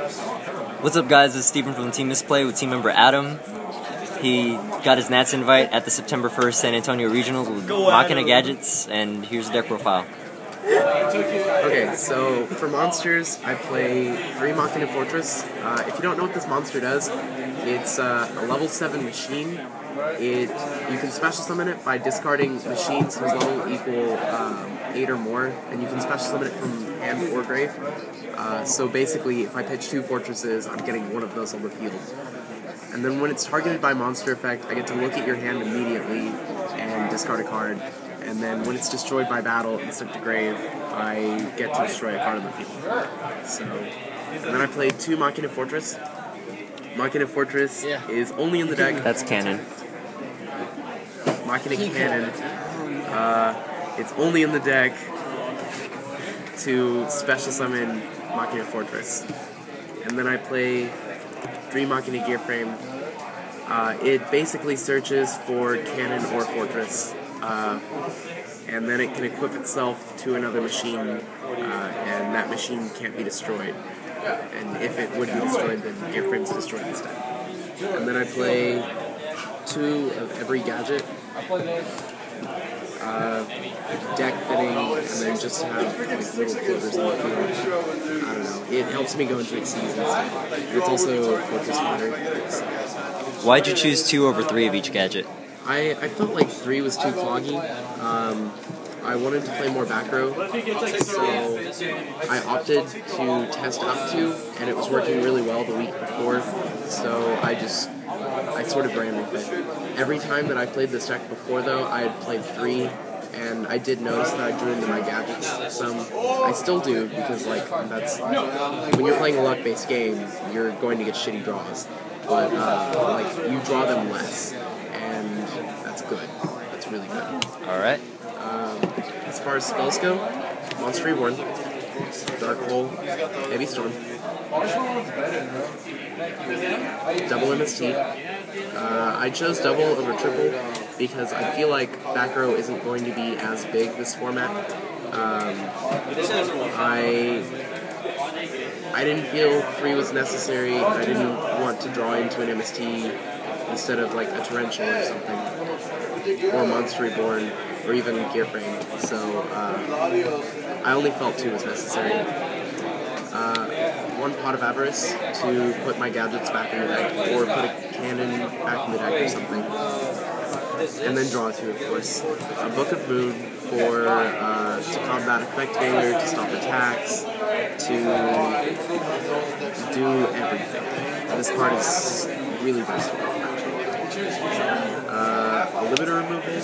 What's up, guys? This is Steven from Team Misplay with team member Adam. He got his Nats invite at the September 1st San Antonio Regionals with Machina Gadgets, and here's their profile. Okay, so for monsters, I play 3 Machina Fortress. If you don't know what this monster does, it's a level 7 machine. You can special summon it by discarding machines whose level equal 8 or more, and you can special summon it from hand or grave. So basically, if I pitch 2 fortresses, I'm getting one of those on the field. And then when it's targeted by monster effect, I get to look at your hand immediately and discard a card. And then when it's destroyed by battle and sent to grave, I get to destroy a card on the field. So, and then I played 2 Machina Fortress. Machina Fortress is only in the deck. That's canon. Machina Cannon. It's only in the deck to special summon Machina Fortress. And then I play 3 Machina Gear Frame. It basically searches for cannon or fortress. And then it can equip itself to another machine, and that machine can't be destroyed. And if it would be destroyed, then Gear Frame's destroyed instead. And then I play 2 of every gadget, deck fitting, and then just have like little floaters on the field. I don't know. It helps me go into Exceeds and stuff. It's also Fortress Fodder. So. Why'd you choose 2 over 3 of each gadget? I felt like 3 was too cloggy. I wanted to play more back row, so I opted to test up 2, and it was working really well the week before, so I sort of ran with it. Every time that I played this deck before, though, I had played 3, and I did notice that I drew into my gadgets some. I still do, because that's when you're playing a luck-based game, you're going to get shitty draws, but you draw them less, and that's good. That's really good. All right. As far as spells go, Monster Reborn, Dark Hole, Heavy Storm, Double MST. I chose double over triple because I feel like back row isn't going to be as big this format. I didn't feel 3 was necessary, and I didn't want to draw into an MST instead of like a Torrential or something, or Monster Reborn, or even Gear Frame, so I only felt 2 was necessary. 1 Pot of Avarice to put my gadgets back in the deck, or put a cannon back in the deck or something. And then draw 2, of course. A Book of Moon for to combat effect failure, to stop attacks, to do everything. This card is really versatile. A limiter removal,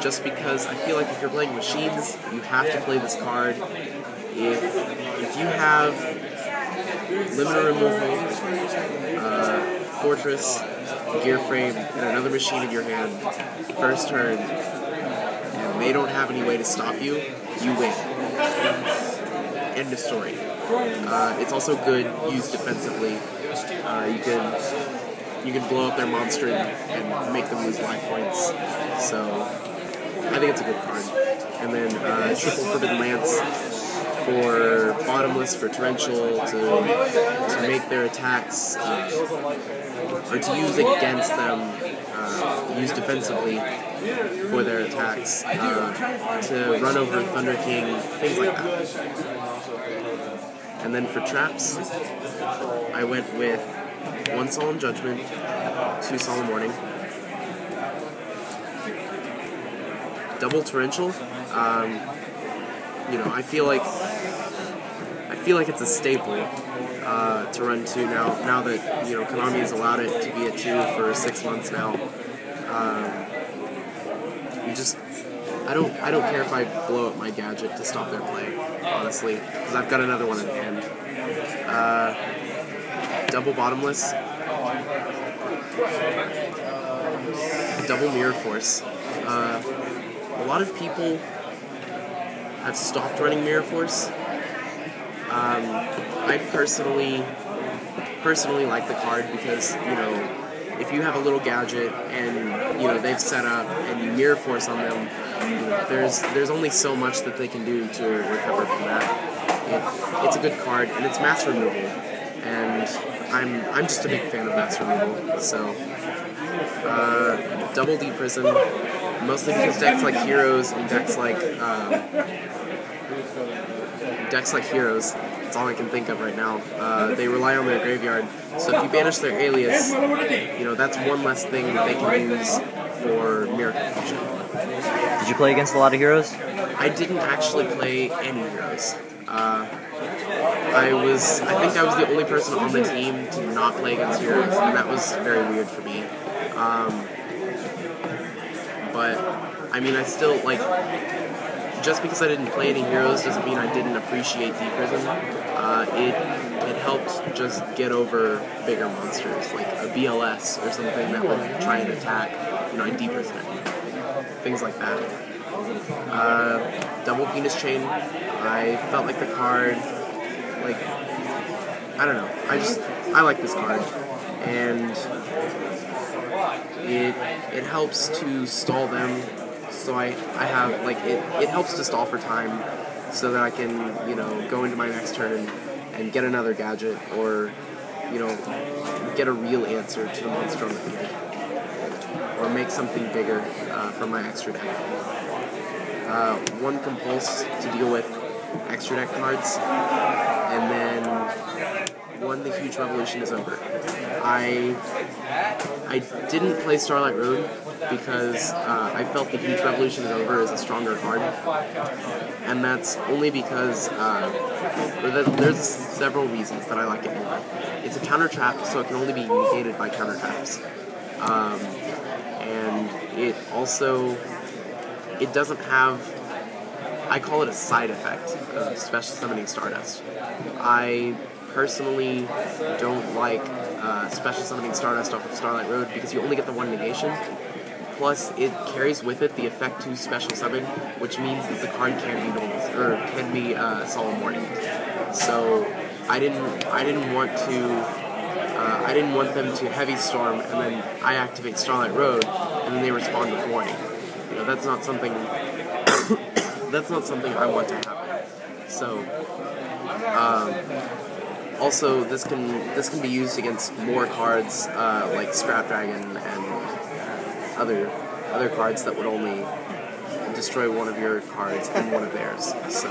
just because I feel like if you're playing machines, you have to play this card. If you have limiter removal, fortress, gear frame, and another machine in your hand, first turn, and they don't have any way to stop you, you win. End of story. It's also good used defensively. You can blow up their monster and make them lose life points. So I think it's a good card. And then Triple Forbidden Lance for Bottomless, for Torrential, to make their attacks, or to use against them, use defensively for their attacks, to run over Thunder King, things like that. And then for traps, I went with 1 Solemn Judgment, 2 Solemn Warning, double Torrential. I feel like it's a staple to run 2 now that Konami has allowed it to be at 2 for 6 months now. I don't care if I blow up my gadget to stop their play, honestly, because I've got another one in hand. Double Bottomless, double Mirror Force. A lot of people have stopped running Mirror Force. I personally like the card because, if you have a little gadget and, they've set up and you Mirror Force on them, there's only so much that they can do to recover from that. It's a good card, and it's mass removal. and I'm just a big fan of master removal. So double D prison, mostly because decks like heroes and decks like heroes. That's all I can think of right now. They rely on their graveyard, so if you banish their alias, that's one less thing that they can use for Miracle Fusion. Did you play against a lot of heroes? I didn't actually play any heroes. I think I was the only person on the team to not play against heroes, and that was very weird for me. But I mean, I still just because I didn't play any heroes doesn't mean I didn't appreciate Deep Prison. It helped just get over bigger monsters, like a BLS or something that would try and attack, and Deep Prison it. Things like that. Double Venus Chain, I felt like the card, I don't know, I like this card, and it helps to stall them. So I have, it helps to stall for time so that I can, go into my next turn and get another gadget or, get a real answer to the monster on the field. Or make something bigger from my extra deck. One Compulse to deal with extra deck cards, and then one The Huge Revolution is over. I didn't play Starlight Road because I felt The Huge Revolution is over is a stronger card, and that's only because there's several reasons that I like it more. It's a counter trap, so it can only be negated by counter traps, and it also doesn't have, I call it a side effect of Special Summoning Stardust. I personally don't like Special Summoning Stardust off of Starlight Road because you only get the one negation. Plus, it carries with it the effect to Special Summon, which means that the card can be normal or can be Solemn Warning. So I didn't want them to Heavy Storm and then I activate Starlight Road and then they respond with Warning. That's not something. That's not something I want to happen. So. Also, this can be used against more cards like Scrap Dragon and other cards that would only destroy one of your cards and one of theirs. So,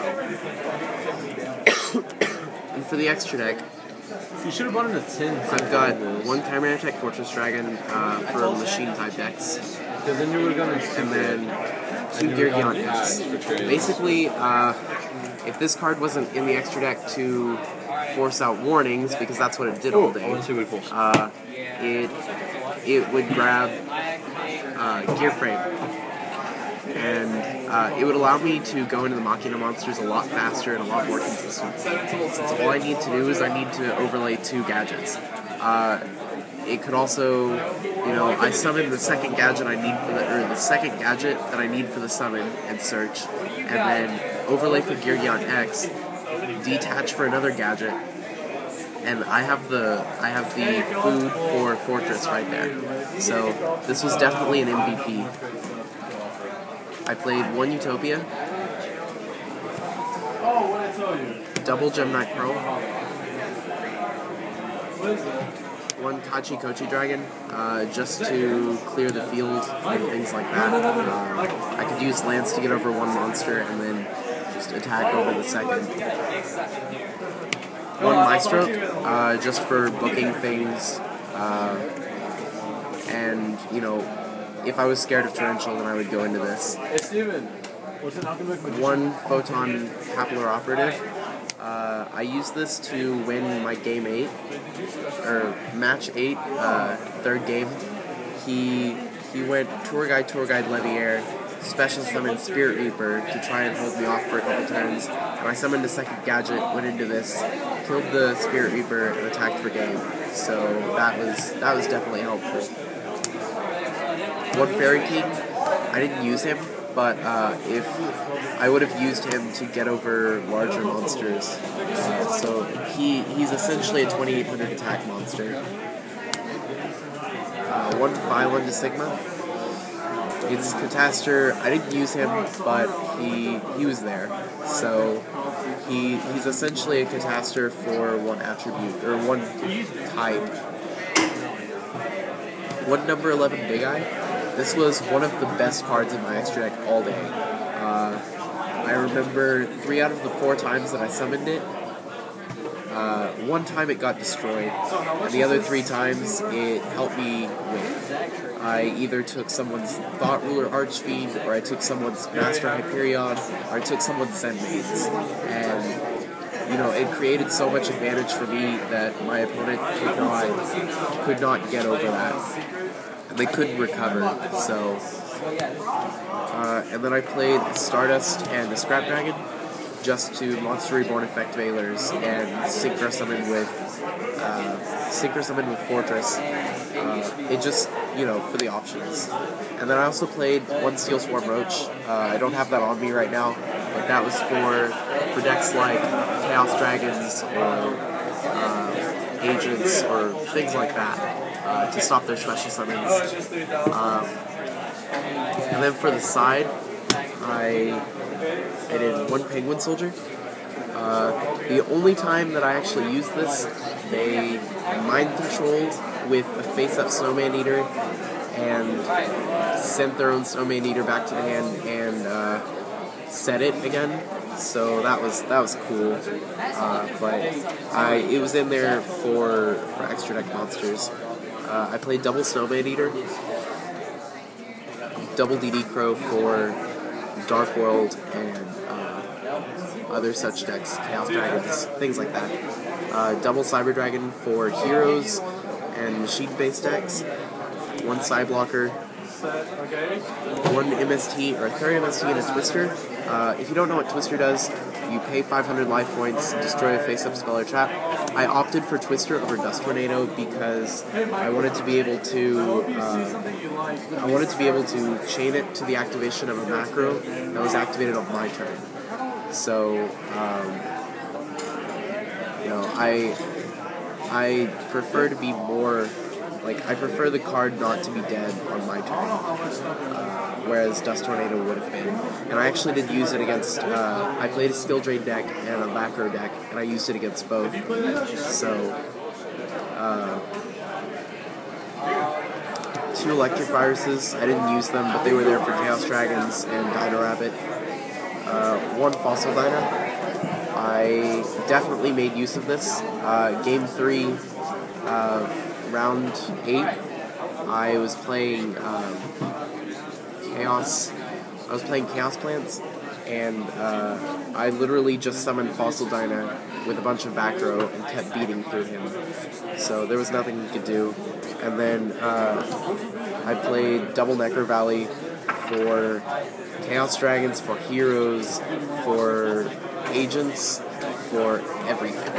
and for the extra deck, you should have bought in a tin. I've got one Chimera Tech Fortress Dragon for machine type decks, because then you were gonna, and then 2 Geargion X. Basically, if this card wasn't in the extra deck to force out warnings, because that's what it did all day, it would grab Gear Frame, and it would allow me to go into the Machina monsters a lot faster and a lot more consistent. Since all I need to do is I need to overlay 2 gadgets. It could also, I summon the second gadget I need for the second gadget that I need for the summon and search, and then overlay for Geargion X, detach for another gadget, and I have the food for Fortress right there. So this was definitely an MVP. I played 1 Utopia, double Gem Knight Pearl, 1 Kachi Kochi Dragon, just to clear the field and things like that. I could use Lance to get over 1 monster and then just attack over the second. 1 Maestro, just for booking things, and, if I was scared of Torrential, then I would go into this. 1 Photon Capilar Operative. I used this to win my game 8, or match 8, 3rd game. He went Tour Guide, Leviair, special summoned Spirit Reaper to try and hold me off for a couple turns, and I summoned a second gadget, went into this, killed the Spirit Reaper, and attacked for game. So that was definitely helpful. 1 Fairy King, I didn't use him, but if I would have used him to get over larger monsters. So he's essentially a 2800 attack monster. 1 Phylon to Sigma. It's Catastor. I didn't use him, but he was there. So He's essentially a cataster for one attribute, or one type. One number 11 Big Eye. This was one of the best cards in my extra deck all day. I remember 3 out of the 4 times that I summoned it. One time it got destroyed, and the other 3 times it helped me win. I either took someone's Thought Ruler Archfiend, or I took someone's Master Hyperion, or I took someone's Zen Maidens. And, you know, it created so much advantage for me that my opponent could not get over that. And they couldn't recover, so... and then I played Stardust and the Scrap Dragon, just to Monster Reborn effect Veilers and Synchro Summon with Fortress. It just, you know, for the options. And then I also played one Steel Swarm Roach. I don't have that on me right now, but that was for decks like Chaos Dragons or Agents or things like that, to stop their special summons. And then for the side, I did one Penguin Soldier. The only time that I actually used this, they mind controlled with a face-up Snowman Eater and sent their own Snowman Eater back to the hand and set it again. So that was cool. But it was in there for extra deck monsters. I played double Snowman Eater, double DD Crow for Dark World and other such decks, Chaos Dragons, things like that. Double Cyber Dragon for heroes and machine-based decks. One Side Blocker, one MST, or a third MST and a Twister. If you don't know what Twister does, you pay 500 life points, destroy a face-up spell or trap. I opted for Twister over Dust Tornado because I wanted to be able to chain it to the activation of a macro that was activated on my turn. So, you know, I prefer to be more, like, I prefer the card not to be dead on my turn, whereas Dust Tornado would have been. And I actually did use it against, I played a Skill Drain deck and a macro deck, and I used it against both. So, 2 Electric Viruses, I didn't use them, but they were there for Chaos Dragons and Dino Rabbit. 1 Fossil Dyna. I definitely made use of this. Game 3 of round 8, I was playing Chaos Plants, and I literally just summoned Fossil Dyna with a bunch of back row and kept beating through him. So there was nothing he could do. And then I played double Necro Valley for Chaos Dragons, for heroes, for agents, for everything.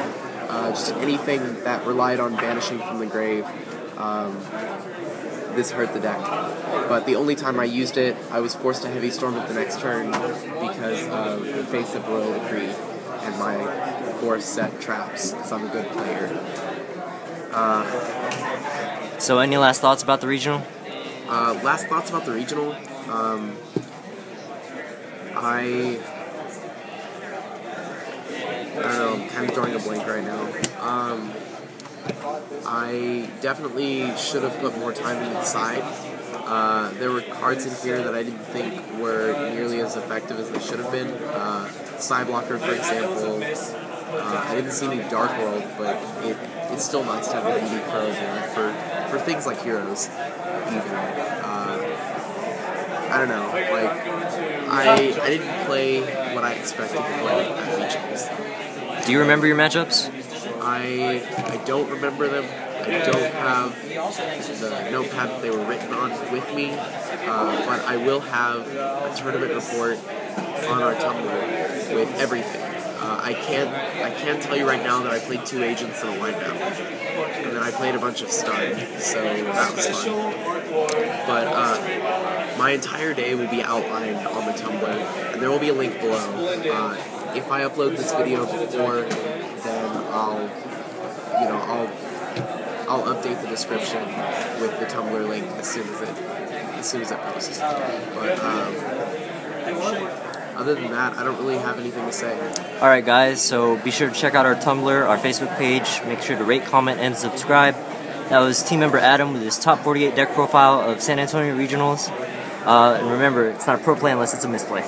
Just anything that relied on banishing from the grave. This hurt the deck. But the only time I used it, I was forced to Heavy Storm it the next turn because of the face-up Royal Decree and my 4 set traps, because I'm a good player. So any last thoughts about the regional? Last thoughts about the regional. I don't know, I'm kind of drawing a blank right now. I definitely should have put more time into the side. There were cards in here that I didn't think were nearly as effective as they should have been. Side Blocker, for example. I didn't see any Dark World, but it's still nice to have a DD Crow there for things like heroes, even. I don't know, like, I didn't play what I expected to play at regionals. Do you remember your matchups? I don't remember them. I don't have the notepad that they were written on with me, but I will have a tournament report on our Tumblr with everything. I can't tell you right now that I played 2 agents in a lineup, and then I played a bunch of stun, so that was fun. But my entire day will be outlined on the Tumblr, and there will be a link below. If I upload this video before, then I'll update the description with the Tumblr link as soon as it posts. But Other than that, I don't really have anything to say. Alright guys, so be sure to check out our Tumblr, our Facebook page. Make sure to rate, comment, and subscribe. That was team member Adam with his top 48 deck profile of San Antonio Regionals. And remember, it's not a pro play unless it's a misplay.